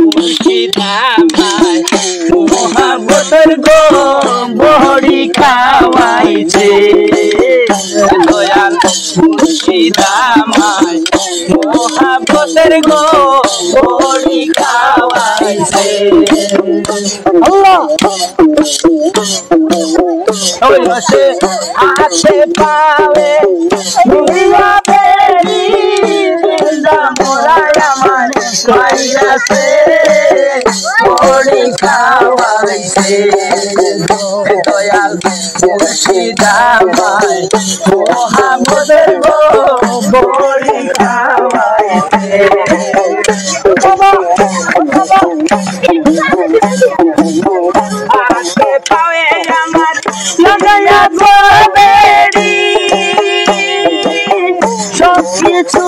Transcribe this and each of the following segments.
মুর্শিদ আমায় মোহাম্মতের গো বড়ি খাওয়াইছে দয়াল মুর্শিদ আমায় মোহাম্মতের গো বড়ি খাওয়াইছে আল্লাহ ওই বসে হাতে পাবে দুনিয়া বেরি জিন্দা মোরাই আমার খাইয়াছে বড়ি খাওয়াইছে দয়াল মুর্শিদ আমায় মোহাম্মদের গো বড়ি খাওয়াইছে হাতে পাবে আমার লাগাইয়া বেরি সব কিছু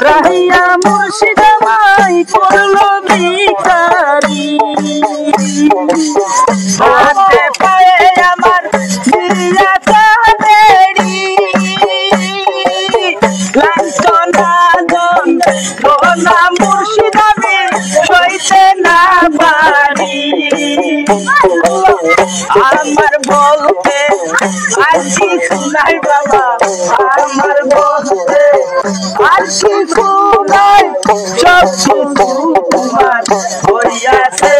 রাহিয়া মুর্শিদ আমায় করলো ভিখারি হাতে পায়ে আমার দিয়া কাবেরি লাঞ্ছনা যন্ত্রণা মুর্শিদ আমি সইতে না পারি আমার বলতে আর কিছু নাই বাবা আমার বলতে আর কিছু নাই সব কিছু তোমার হইয়াছে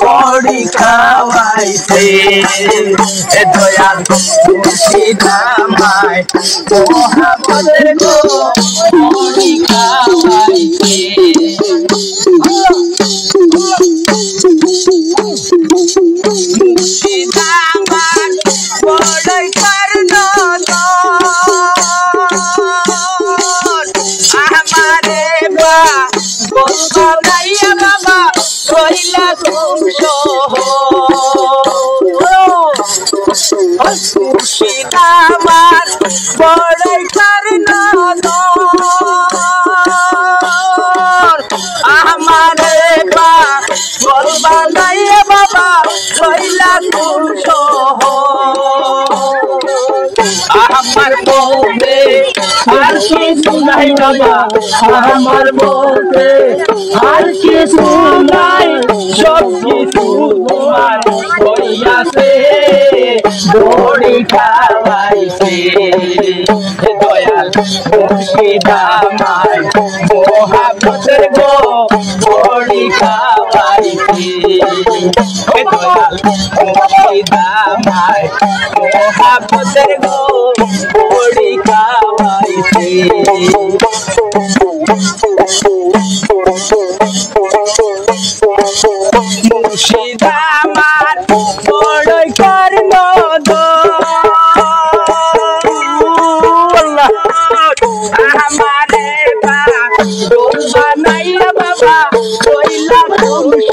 বড়ি খাওয়াইছে দয়াল মুর্শিদ আমায় মোহাম্মদের গো বড়ি খাওয়াইছে মুর্শিদ আমার বড়ই করনদন আমারে বা বলবা নাইয়া বাবা কইলা খুশ মুর্শিদ আমার বড়ই করনদন আমারে বা বলবা নাইয়া বাবা কইলা খুশ আমার বলতে আর কিছু নাই বাবা আমার বলতে আর কিছু নাই সব কিছু তোমার হইয়াছে বড়ি খাওয়াইছে দয়াল মুর্শিদ আমায় মোহাম্মদের গো বড়ি খাওয়াইছে দয়াল মুর্শিদ আমায় মোহাম্মদের গো বড়ি খাওয়াইছে মুর্শিদ আমার বড়ই করনদন আমারে বানাইয়া বাবা কইলা খুশ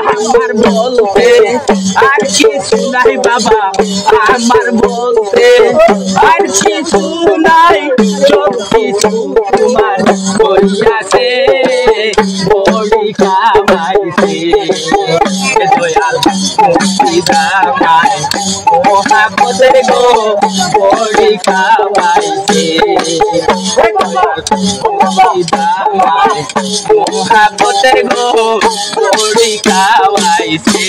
আমার বলতে আর কিছু নাই বাবা আমার বলতে আর কিছু নাই সব কিছু তোমার কইয়াছে বড়ি খাওয়াইছে দয়াল মুর্শিদ আমায় মোহাম্মদের গো বড়ি খাওয়াইছে মুর্শিদ আমায় মোহাম্মদের গো বড়ি খাওয়াইছে